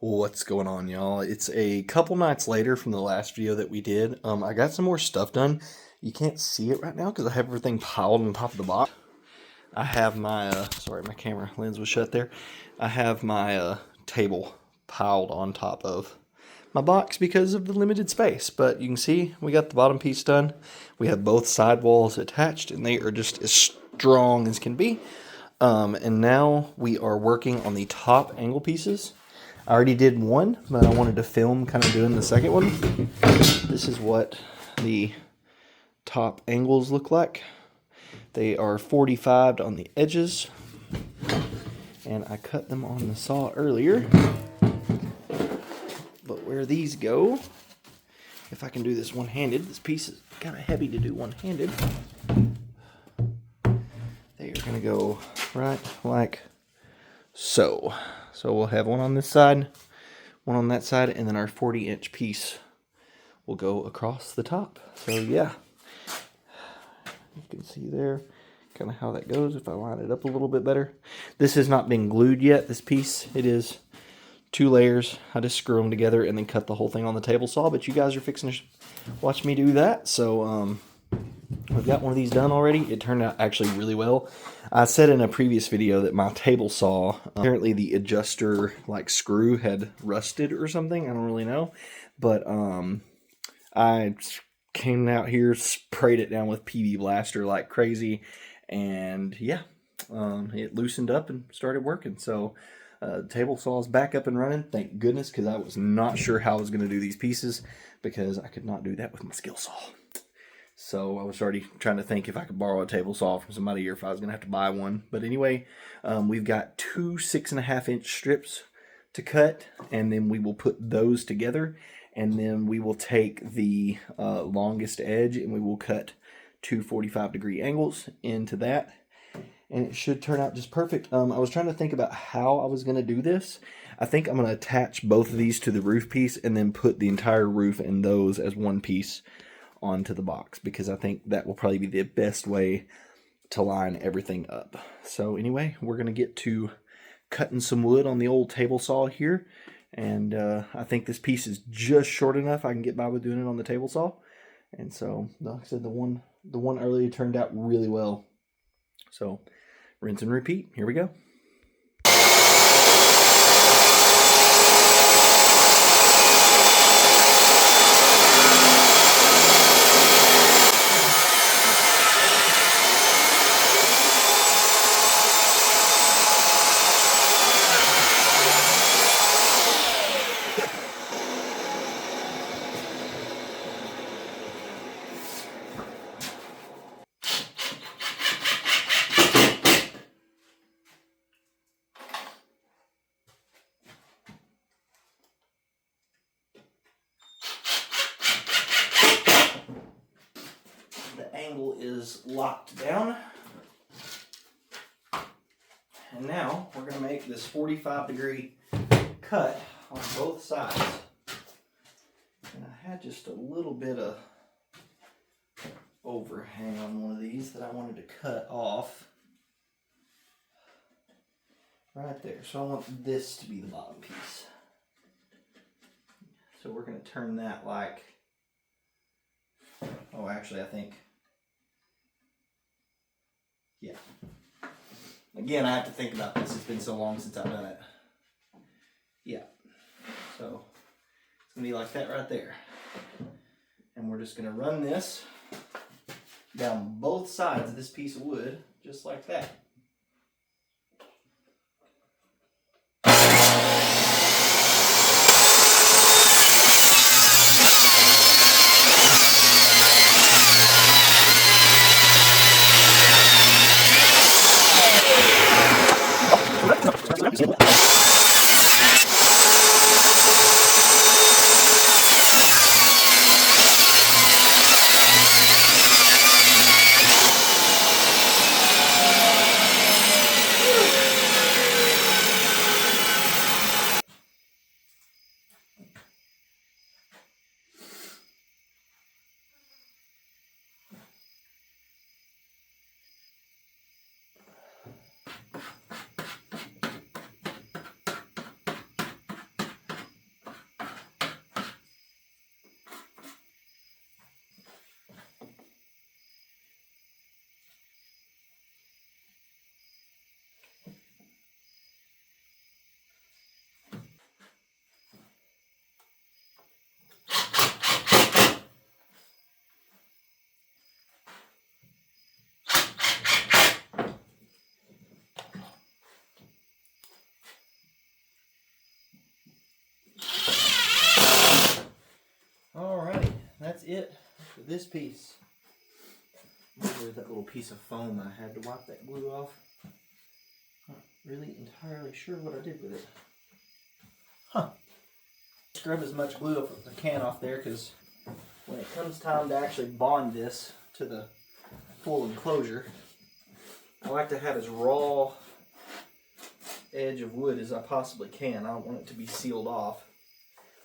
What's going on, y'all? It's a couple nights later from the last video that we did. I got some more stuff done. You can't see it right now because I have everything piled on top of the box. I have my, sorry, my camera lens was shut there. I have my table piled on top of my box because of the limited space. But you can see we got the bottom piece done. We have both side walls attached and they are just as strong as can be. And now we are working on the top angle pieces. I already did one, but I wanted to film kind of doing the second one. This is what the top angles look like. They are 45'd on the edges, and I cut them on the saw earlier. But where these go, if I can do this one-handed, this piece is kind of heavy to do one-handed. They are going to go right like so. So we'll have one on this side, one on that side, and then our 40-inch piece will go across the top. So yeah, you can see there kind of how that goes if I line it up a little bit better. This has not been glued yet, this piece. It is 2 layers. I just screw them together and then cut the whole thing on the table saw, but you guys are fixing to watch me do that. So we've got one of these done already. It turned out actually really well. I said in a previous video that my table saw, apparently the adjuster like screw had rusted or something. I don't really know. But I came out here, sprayed it down with PB Blaster like crazy. And yeah, it loosened up and started working. So the table saw is back up and running. Thank goodness, because I was not sure how I was going to do these pieces because I could not do that with my skill saw. So I was already trying to think if I could borrow a table saw from somebody or if I was going to have to buy one. But anyway, we've got 2 6.5-inch strips to cut, and then we will put those together. And then we will take the longest edge and we will cut 2 45-degree angles into that. And it should turn out just perfect. I was trying to think about how I was going to do this. I think I'm going to attach both of these to the roof piece and then put the entire roof and those as one piece onto the box, because I think that will probably be the best way to line everything up. So anyway, we're going to get to cutting some wood on the old table saw here, and I think this piece is just short enough I can get by with doing it on the table saw. And so like I said, the one earlier turned out really well. So rinse and repeat. Here we go. Angle is locked down, and now we're going to make this 45-degree cut on both sides. And I had just a little bit of overhang on one of these that I wanted to cut off right there. So I want this to be the bottom piece. So we're going to turn that like, oh, actually I think, yeah. Again, I have to think about this. It's been so long since I've done it. Yeah. So it's going to be like that right there. And we're just going to run this down both sides of this piece of wood, just like that. that's it for this piece. With that little piece of foam, I had to wipe that glue off. Not really entirely sure what I did with it. Huh. Scrub as much glue as I can off there, because when it comes time to actually bond this to the full enclosure, I like to have as raw edge of wood as I possibly can. I don't want it to be sealed off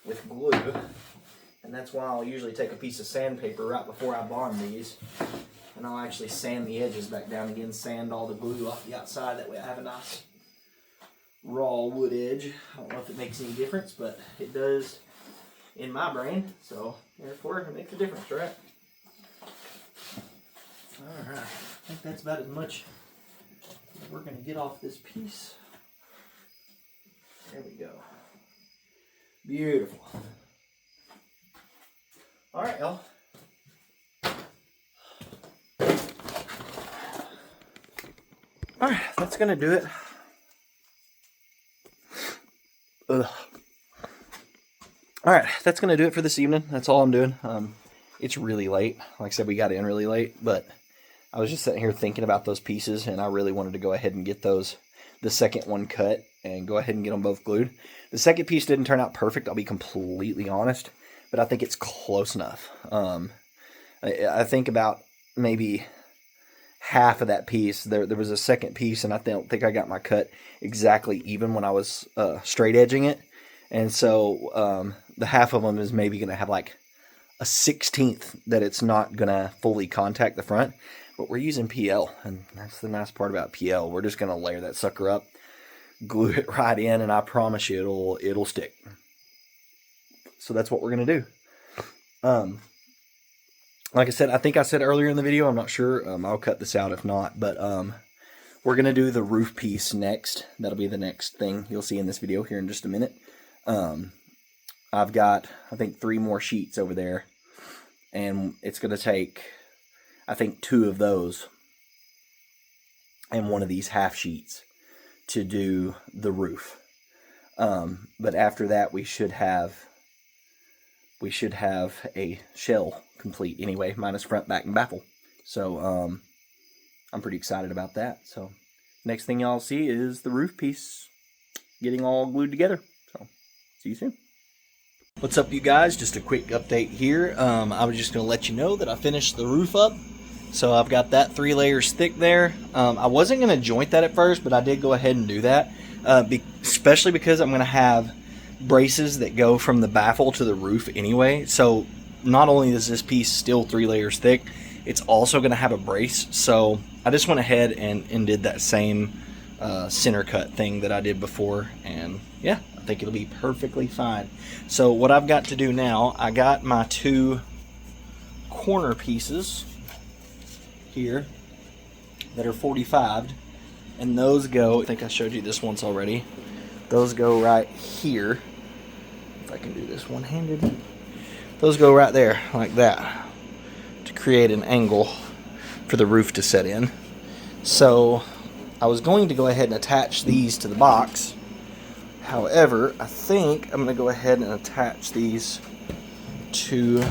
with glue, and that's why I'll usually take a piece of sandpaper right before I bond these, and I'll actually sand the edges back down again, sand all the glue off the outside. That way I have a nice raw wood edge. I don't know if it makes any difference, but it does in my brain, so therefore it makes a difference, right? Alright, I think that's about as much as we're going to get off this piece. There we go. Beautiful. Alright, y'all. Alright, that's going to do it. Alright, that's going to do it for this evening. That's all I'm doing. It's really late. Like I said, we got in really late, but I was just sitting here thinking about those pieces, and I really wanted to go ahead and get the second one cut and go ahead and get them both glued. The second piece didn't turn out perfect, I'll be completely honest, but I think it's close enough. I think about maybe half of that piece. There was a second piece, and I don't think I got my cut exactly even when I was straight edging it. And so the half of them is maybe going to have like a 1/16 that it's not going to fully contact the front. But we're using PL, and that's the nice part about PL. We're just going to layer that sucker up, glue it right in, and I promise you it'll stick. So that's what we're going to do. Like I said, I think I said earlier in the video, I'm not sure. I'll cut this out if not. But we're going to do the roof piece next. That'll be the next thing you'll see in this video here in just a minute. I've got, I think, 3 more sheets over there. And it's going to take, I think, 2 of those and 1 of these half sheets to do the roof. But after that, we should have a shell complete anyway, minus front, back, and baffle. So I'm pretty excited about that. So next thing y'all see is the roof piece getting all glued together. So see you soon. What's up, you guys? Just a quick update here. I was just going to let you know that I finished the roof up. So I've got that 3 layers thick there. I wasn't going to joint that at first, but I did go ahead and do that. Especially because I'm going to have braces that go from the baffle to the roof anyway. So not only is this piece still 3 layers thick, it's also going to have a brace. So I just went ahead and did that same center cut thing that I did before. And yeah, I think it'll be perfectly fine. So what I've got to do now, I got my 2 corner pieces here that are 45'd, and those go, I think I showed you this once already, those go right here. If I can do this one-handed, those go right there like that to create an angle for the roof to set in. So I was going to go ahead and attach these to the box. However, I think I'm going to go ahead and attach these to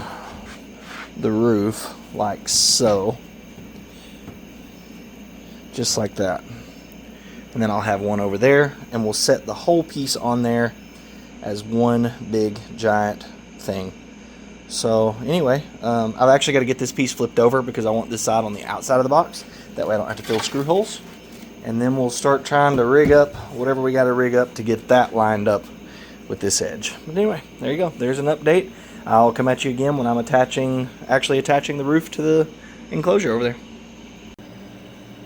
the roof like so. Just like that. And then I'll have one over there, and we'll set the whole piece on there as one big giant thing. So anyway, I've actually got to get this piece flipped over because I want this side on the outside of the box. That way I don't have to fill screw holes. And then we'll start trying to rig up whatever we got to rig up to get that lined up with this edge. But anyway, there you go. There's an update. I'll come at you again when I'm actually attaching the roof to the enclosure over there.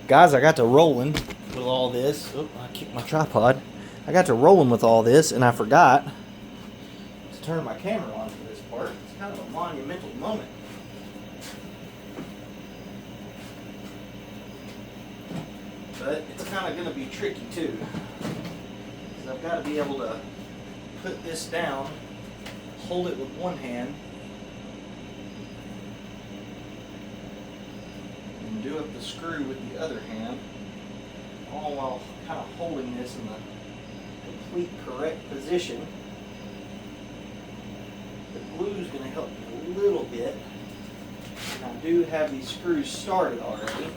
Guys, I got to rolling with all this. Oh, I kicked my tripod. I got to rolling with all this, and I forgot to turn my camera on for this part. It's kind of a monumental moment. But it's kind of going to be tricky too, because I've got to be able to put this down, hold it with one hand, and do up the screw with the other hand, all while kind of holding this in the complete correct position. The glue is going to help me a little bit. And I do have these screws started already.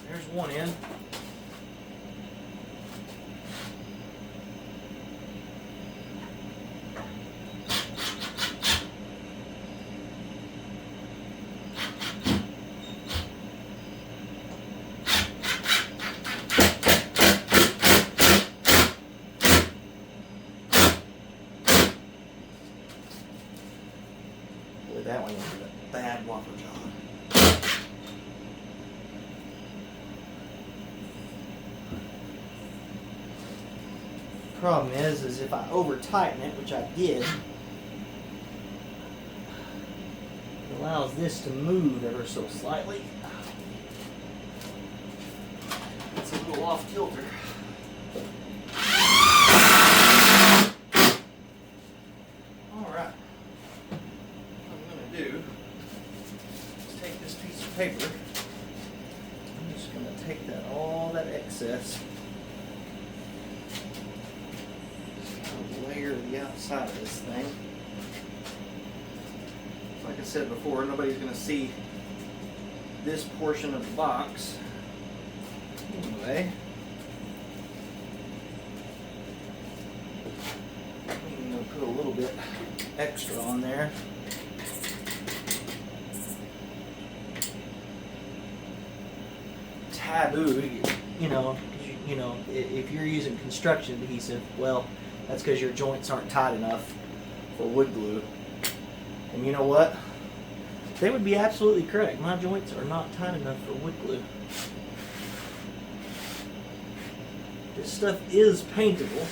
There's one end. That one is a bad whopper job. Problem is if I over tighten it, which I did, it allows this to move ever so slightly. It's a little off kilter. Paper. I'm just going to take all that excess, just kind of layer the outside of this thing. Like I said before, nobody's going to see this portion of the box. Anyway, I'm going to put a little bit extra on there. Taboo, you know, if you're using construction adhesive, well, that's because your joints aren't tight enough for wood glue. And you know what? They would be absolutely correct. My joints are not tight enough for wood glue. This stuff is paintable,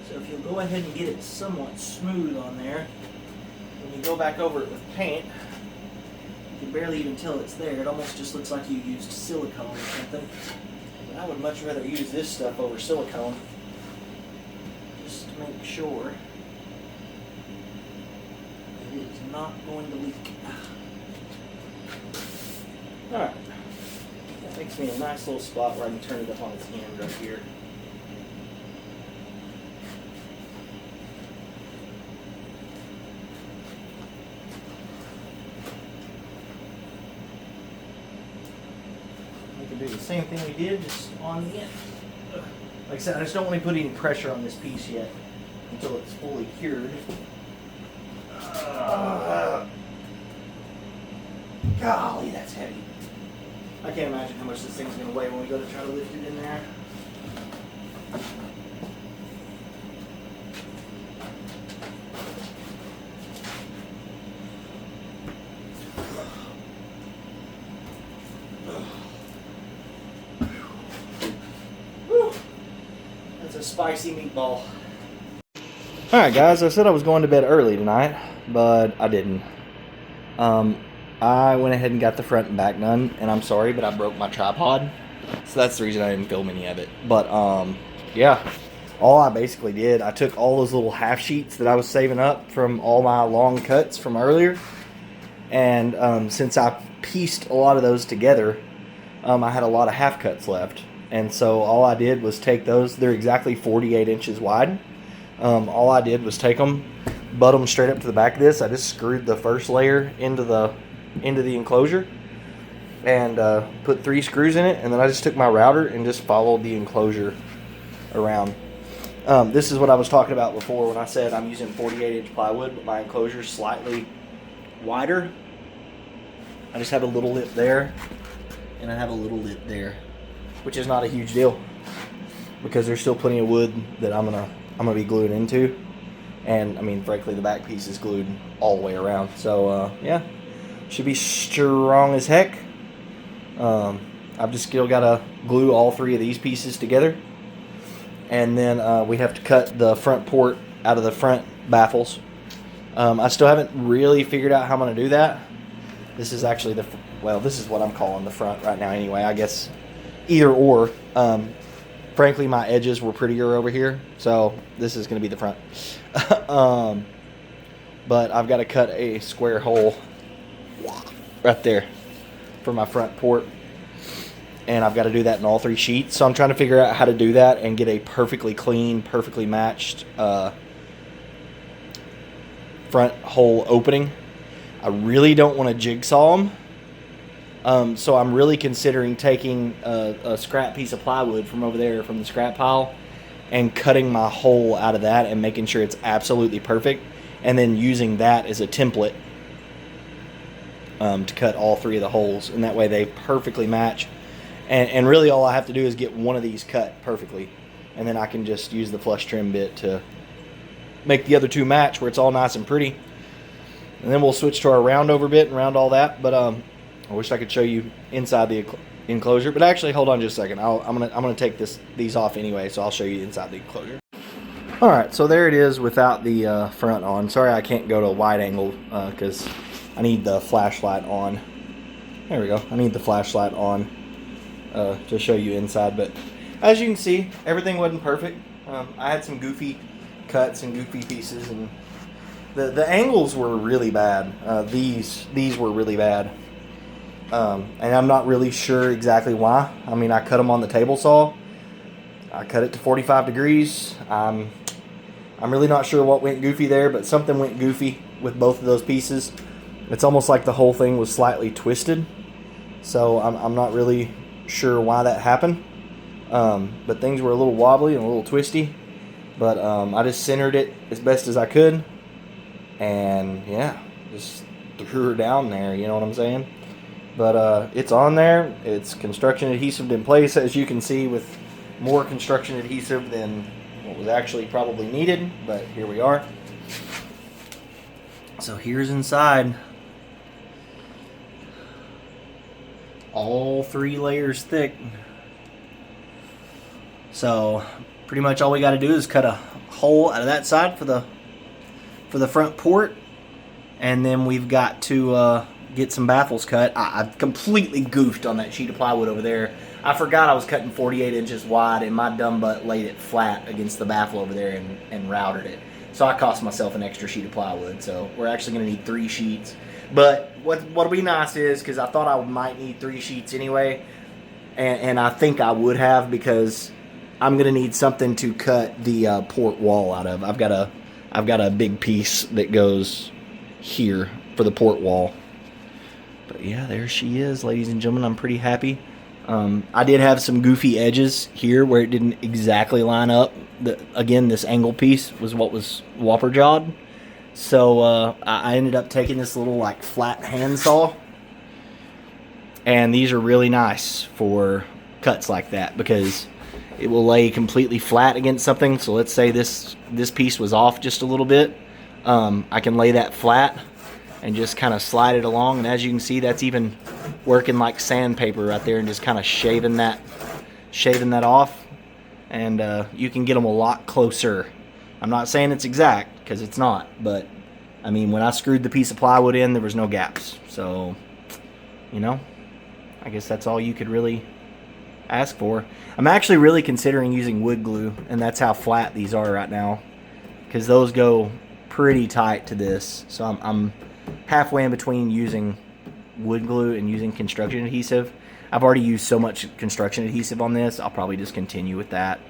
so if you'll go ahead and get it somewhat smooth on there, when you go back over it with paint, you can barely even tell it's there. It almost just looks like you used silicone or something. But I would much rather use this stuff over silicone, just to make sure that it is not going to leak. Alright, that makes me a nice little spot where I can turn it up on its end right here. Do the same thing we did, just on the end. Like I said, I just don't want to put any pressure on this piece yet until it's fully cured. Golly, that's heavy. I can't imagine how much this thing's going to weigh when we go to try to lift it in there. A spicy meatball. Alright guys, I said I was going to bed early tonight, but I didn't. I went ahead and got the front and back done, and I'm sorry, but I broke my tripod. So that's the reason I didn't film any of it. But yeah, all I basically did, I took all those little half sheets that I was saving up from all my long cuts from earlier, and since I pieced a lot of those together, I had a lot of half cuts left. And so all I did was take those. They're exactly 48 inches wide. All I did was take them, butt them straight up to the back of this. I just screwed the first layer into the enclosure and put 3 screws in it. And then I just took my router and just followed the enclosure around. This is what I was talking about before when I said I'm using 48-inch plywood, but my enclosure is slightly wider. I just have a little lip there, and I have a little lip there, which is not a huge deal because there's still plenty of wood that I'm gonna be gluing into, and I mean, frankly, the back piece is glued all the way around. So yeah, should be strong as heck. I've just still gotta glue all 3 of these pieces together, and then we have to cut the front port out of the front baffles. I still haven't really figured out how I'm gonna do that. This is actually this is what I'm calling the front right now anyway. I guess either or. Frankly, my edges were prettier over here, so this is going to be the front. But I've got to cut a square hole right there for my front port. And I've got to do that in all 3 sheets. So I'm trying to figure out how to do that and get a perfectly clean, perfectly matched front hole opening. I really don't want to jigsaw them. So I'm really considering taking a scrap piece of plywood from over there from the scrap pile and cutting my hole out of that and making sure it's absolutely perfect, and then using that as a template to cut all 3 of the holes, and that way they perfectly match. And really all I have to do is get one of these cut perfectly, and then I can just use the flush trim bit to make the other 2 match where it's all nice and pretty. And then we'll switch to our round over bit and round all that. But I wish I could show you inside the enclosure. But actually, hold on just a second. I'm gonna take these off anyway, so I'll show you inside the enclosure. All right, so there it is without the front on. Sorry I can't go to a wide angle because I need the flashlight on. There we go. I need the flashlight on to show you inside. But as you can see, everything wasn't perfect. I had some goofy cuts and goofy pieces, and the angles were really bad. These were really bad, and I'm not really sure exactly why. I mean, I cut them on the table saw. I cut it to 45 degrees. I'm really not sure what went goofy there, but something went goofy with both of those pieces. It's almost like the whole thing was slightly twisted, so I'm not really sure why that happened. But things were a little wobbly and a little twisty. But I just centered it as best as I could, and yeah, just threw her down there, you know what I'm saying? But it's on there. It's construction adhesive in place, as you can see, with more construction adhesive than what was actually probably needed, but here we are. So here's inside. All 3 layers thick. So pretty much all we got to do is cut a hole out of that side for the front port, and then we've got to get some baffles cut. I've completely goofed on that sheet of plywood over there. I forgot I was cutting 48 inches wide, and my dumb butt laid it flat against the baffle over there and routed it. So I cost myself an extra sheet of plywood. So we're actually going to need 3 sheets. But what'll be nice is, because I thought I might need 3 sheets anyway, and I think I would have, because I'm gonna need something to cut the port wall out of. I've got a big piece that goes here for the port wall. But yeah, there she is, ladies and gentlemen. I'm pretty happy. I did have some goofy edges here where it didn't exactly line up. Again, this angle piece was what was whopper jawed. So I ended up taking this little like flat handsaw, and these are really nice for cuts like that because it will lay completely flat against something. So let's say this piece was off just a little bit. I can lay that flat and just kind of slide it along, and as you can see, that's even working like sandpaper right there, and just kind of shaving that off, and you can get them a lot closer. I'm not saying it's exact, because it's not, but I mean, when I screwed the piece of plywood in, there was no gaps. So, you know, I guess that's all you could really ask for. I'm actually really considering using wood glue, and that's how flat these are right now, because those go pretty tight to this. So I'm halfway in between using wood glue and using construction adhesive. I've already used so much construction adhesive on this, I'll probably just continue with that.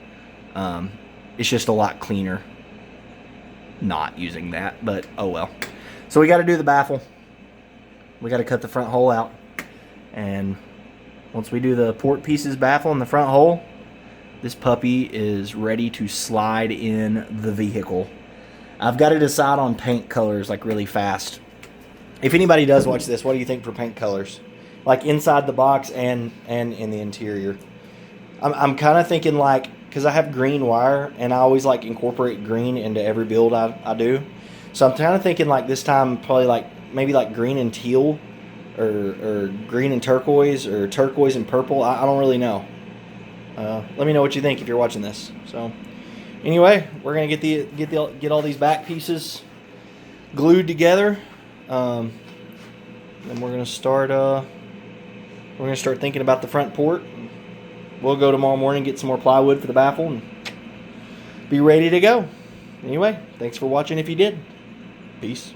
It's just a lot cleaner not using that, but oh well. So we got to do the baffle. We got to cut the front hole out, and once we do the port pieces baffle in the front hole, this puppy is ready to slide in the vehicle. I've got to decide on paint colors like really fast. If anybody does watch this, what do you think for paint colors? Like inside the box and in the interior. I'm kind of thinking like, because I have green wire, and I always like incorporate green into every build I do. So I'm kind of thinking like this time probably like maybe like green and teal, or green and turquoise, or turquoise and purple. I don't really know. Let me know what you think if you're watching this. So anyway, we're gonna get all these back pieces glued together. Then we're gonna start thinking about the front port. We'll go tomorrow morning, get some more plywood for the baffle, and be ready to go. Anyway, thanks for watching if you did. Peace.